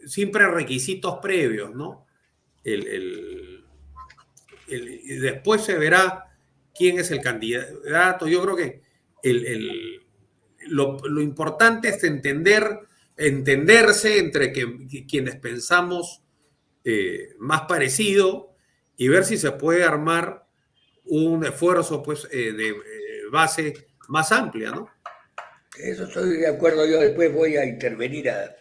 sin prerequisitos previos, ¿no? Y después se verá quién es el candidato. Yo creo que lo importante es entenderse entre quienes pensamos más parecido y ver si se puede armar un esfuerzo pues, de base más amplia, ¿no? Eso estoy de acuerdo, yo después voy a intervenir a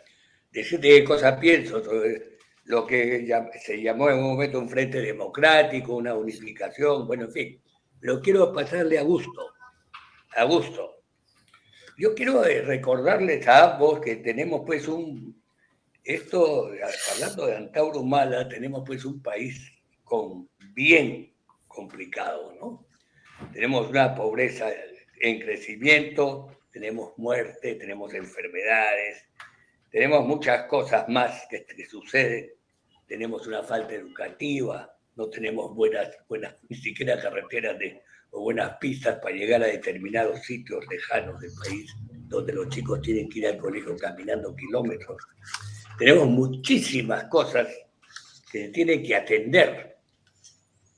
decirte qué cosas pienso sobre lo que se llamó en un momento un frente democrático, una unificación, bueno, en fin. Pero quiero pasarle a Augusto. Augusto, yo quiero recordarles a ambos que tenemos pues hablando de Antauro Humala, tenemos pues un país bien complicado, ¿no? Tenemos una pobreza en crecimiento, tenemos muerte, tenemos enfermedades, tenemos muchas cosas más que suceden, tenemos una falta educativa, no tenemos buenas ni siquiera carreteras o buenas pistas para llegar a determinados sitios lejanos del país, donde los chicos tienen que ir al colegio caminando kilómetros. Tenemos muchísimas cosas que se tienen que atender.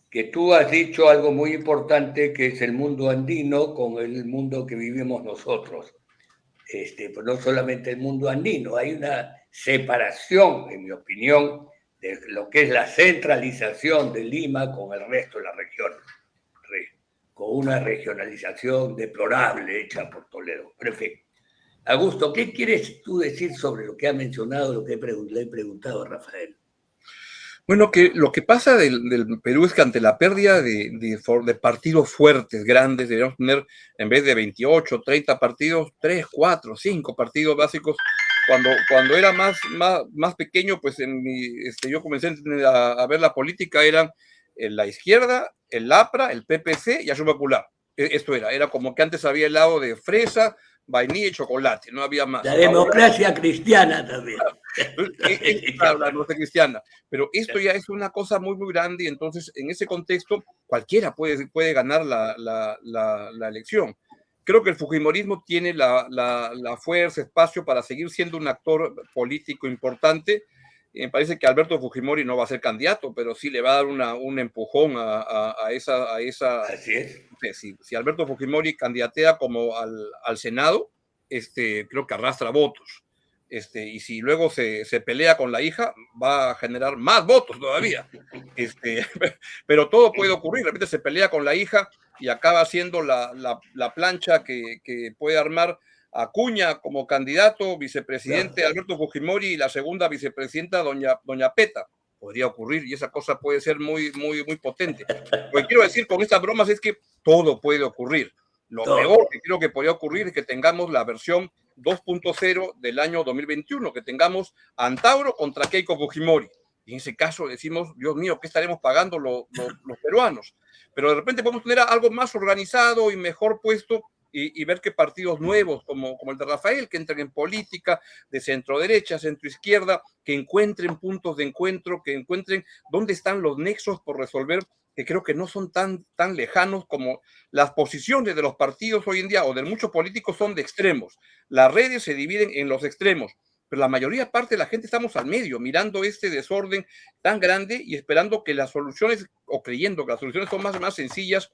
Que tú has dicho algo muy importante, que es el mundo andino con el mundo que vivimos nosotros. Pues no solamente el mundo andino, hay una separación, en mi opinión, de lo que es la centralización de Lima con el resto de la región, con una regionalización deplorable hecha por Toledo. Pero en fin, Augusto, ¿qué quieres tú decir sobre lo que ha mencionado, lo que le he preguntado a Rafael? Bueno, que lo que pasa del Perú es que ante la pérdida de partidos fuertes, grandes, deberíamos tener, en vez de 28, 30 partidos, 3, 4, 5 partidos básicos. Cuando era más pequeño, pues yo comencé a ver la política, eran la izquierda, el APRA, el PPC y Acción Popular. Esto era como que antes había helado de fresa, vainilla y chocolate, no había más. La democracia cristiana también. Claro, la democracia cristiana. Pero esto ya es una cosa muy, muy grande y entonces en ese contexto cualquiera puede ganar la elección. Creo que el fujimorismo tiene la fuerza, espacio para seguir siendo un actor político importante. Me parece que Alberto Fujimori no va a ser candidato, pero sí le va a dar un empujón a esa. Así es. Si Alberto Fujimori candidatea como al Senado, creo que arrastra votos. Y si luego se pelea con la hija, va a generar más votos todavía. Pero todo puede ocurrir. De repente se pelea con la hija y acaba siendo la plancha que puede armar Acuña como candidato, vicepresidente claro. Alberto Fujimori y la segunda vicepresidenta doña Peta. Podría ocurrir y esa cosa puede ser muy, muy, muy potente. Lo que quiero decir con estas bromas es que todo puede ocurrir. Lo peor que creo que podría ocurrir es que tengamos la versión 2.0 del año 2021, que tengamos Antauro contra Keiko Fujimori. Y en ese caso decimos, Dios mío, ¿qué estaremos pagando los peruanos? Pero de repente podemos tener algo más organizado y mejor puesto y ver que partidos nuevos como el de Rafael, que entren en política de centro-derecha, centro-izquierda, que encuentren puntos de encuentro, que encuentren dónde están los nexos por resolver, que creo que no son tan lejanos como las posiciones de los partidos hoy en día o de muchos políticos son de extremos. Las redes se dividen en los extremos, pero la mayoría parte de la gente estamos al medio, mirando este desorden tan grande y esperando que las soluciones, o creyendo que las soluciones son más sencillas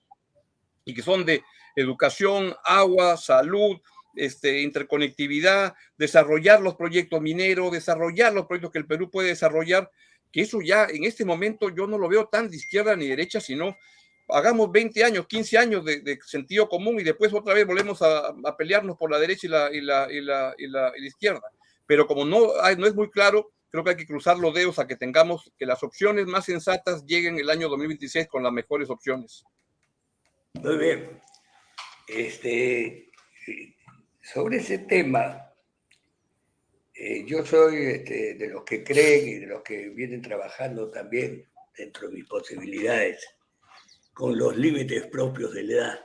y que son de educación, agua, salud, interconectividad, desarrollar los proyectos mineros, desarrollar los proyectos que el Perú puede desarrollar, que eso ya en este momento yo no lo veo tan de izquierda ni derecha, sino hagamos 20 años, 15 años de sentido común y después otra vez volvemos a pelearnos por la derecha y la izquierda. Pero como no es muy claro, creo que hay que cruzar los dedos a que tengamos que las opciones más sensatas lleguen el año 2026 con las mejores opciones. Muy bien. Sobre ese tema, yo soy de los que creen y de los que vienen trabajando también dentro de mis posibilidades, con los límites propios de la edad,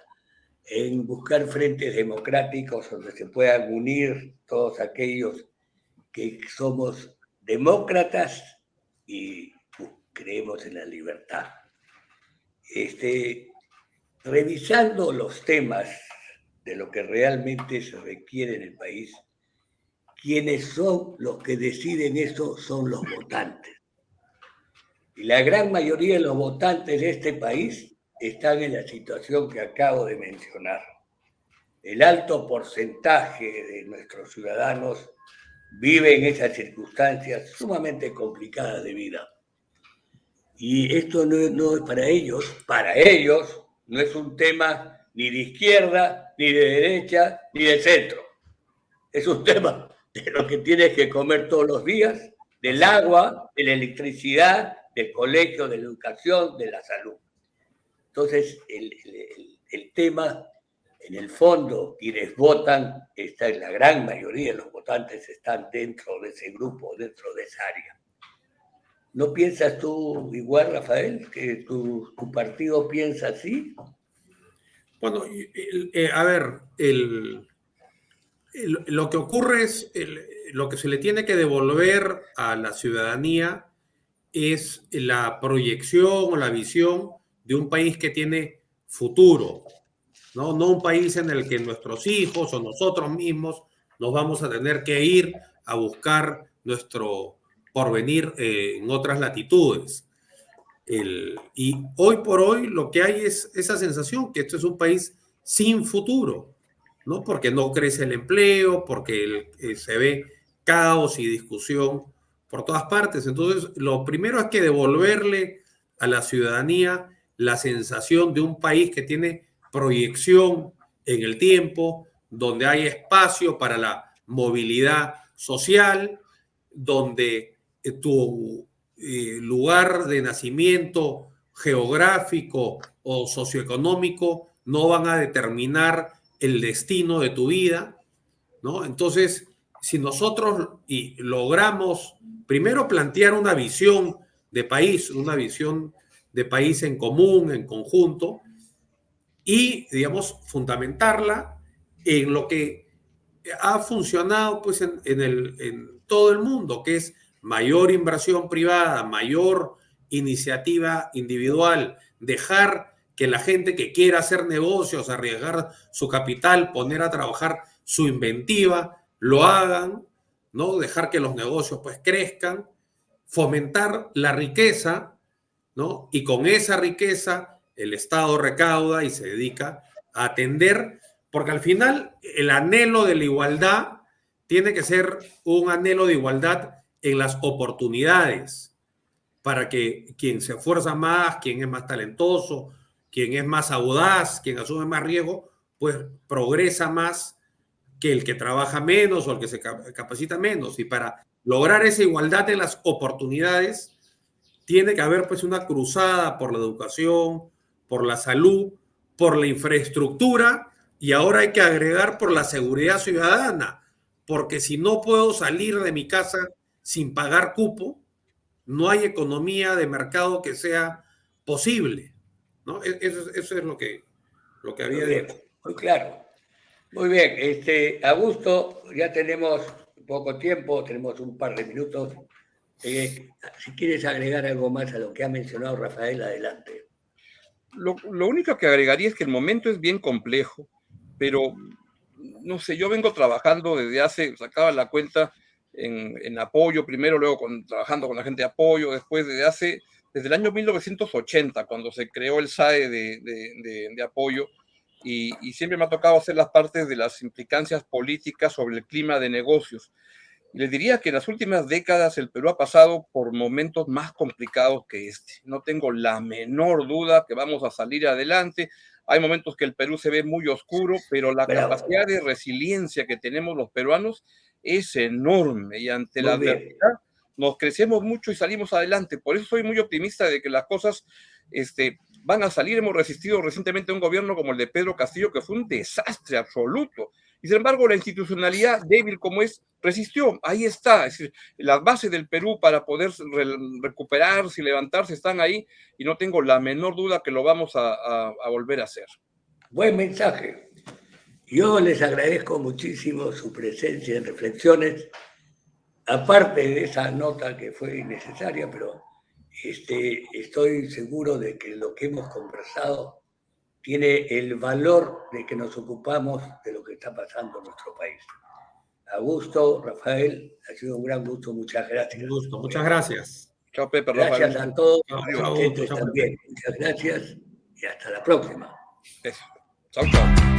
en buscar frentes democráticos donde se puedan unir todos aquellos que somos demócratas y creemos en la libertad. Revisando los temas de lo que realmente se requiere en el país, quienes son los que deciden eso son los votantes. Y la gran mayoría de los votantes de este país están en la situación que acabo de mencionar. El alto porcentaje de nuestros ciudadanos vive en esas circunstancias sumamente complicadas de vida. Y esto no es para ellos no es un tema ni de izquierda, ni de derecha, ni de centro. Es un tema de lo que tienes que comer todos los días, del agua, de la electricidad, del colegio, de la educación, de la salud. Entonces, el tema, en el fondo, quienes votan, la gran mayoría de los votantes están dentro de ese grupo, dentro de esa área. ¿No piensas tú igual, Rafael, que tu partido piensa así? Bueno, a ver, lo que ocurre es, lo que se le tiene que devolver a la ciudadanía es la proyección o la visión de un país que tiene futuro, ¿no? No un país en el que nuestros hijos o nosotros mismos nos vamos a tener que ir a buscar nuestro porvenir en otras latitudes. Y hoy por hoy lo que hay es esa sensación que esto es un país sin futuro, ¿no? Porque no crece el empleo, porque se ve caos y discusión por todas partes. Entonces, lo primero es que devolverle a la ciudadanía la sensación de un país que tiene proyección en el tiempo, donde hay espacio para la movilidad social, donde tu lugar de nacimiento geográfico o socioeconómico no van a determinar el destino de tu vida, ¿no? Entonces, si nosotros logramos primero plantear una visión de país en común, en conjunto, y, digamos, fundamentarla en lo que ha funcionado pues, en todo el mundo, que es mayor inversión privada, mayor iniciativa individual, dejar que la gente que quiera hacer negocios, arriesgar su capital, poner a trabajar su inventiva, lo hagan, ¿no? Dejar que los negocios pues crezcan, fomentar la riqueza, ¿no? Y con esa riqueza el Estado recauda y se dedica a atender, porque al final el anhelo de la igualdad tiene que ser un anhelo de igualdad en las oportunidades, para que quien se esfuerza más, quien es más talentoso, quien es más audaz, quien asume más riesgo, pues progresa más que el que trabaja menos o el que se capacita menos. Y para lograr esa igualdad en las oportunidades, tiene que haber pues una cruzada por la educación, por la salud, por la infraestructura y ahora hay que agregar por la seguridad ciudadana, porque si no puedo salir de mi casa sin pagar cupo, no hay economía de mercado que sea posible, ¿no? Eso es lo que había dicho. Muy claro. Muy bien, Augusto, ya tenemos poco tiempo, tenemos un par de minutos. Si quieres agregar algo más a lo que ha mencionado Rafael, adelante. Lo único que agregaría es que el momento es bien complejo, pero no sé, yo vengo trabajando desde hace, sacaba la cuenta en apoyo, primero, luego trabajando con la gente de apoyo, después desde el año 1980, cuando se creó el SAE de apoyo, y siempre me ha tocado hacer las partes de las implicancias políticas sobre el clima de negocios. Y les diría que en las últimas décadas el Perú ha pasado por momentos más complicados que este. No tengo la menor duda que vamos a salir adelante. Hay momentos que el Perú se ve muy oscuro, pero la capacidad de resiliencia que tenemos los peruanos es enorme y ante la adversidad nos crecemos mucho y salimos adelante. Por eso soy muy optimista de que las cosas van a salir. Hemos resistido recientemente a un gobierno como el de Pedro Castillo, que fue un desastre absoluto. Y sin embargo, la institucionalidad débil como es, resistió. Ahí está. Es decir, las bases del Perú para poder recuperarse y levantarse están ahí y no tengo la menor duda que lo vamos a volver a hacer. Buen mensaje. Yo les agradezco muchísimo su presencia en Reflexiones, aparte de esa nota que fue innecesaria, pero estoy seguro de que lo que hemos conversado tiene el valor de que nos ocupamos de lo que está pasando en nuestro país. Augusto, Rafael, ha sido un gran gusto, muchas gracias. Un gusto, muchas gracias. Chao, Pepe. Gracias Rafael. a todos, Chao, también. Muchas gracias y hasta la próxima. Chao, chao.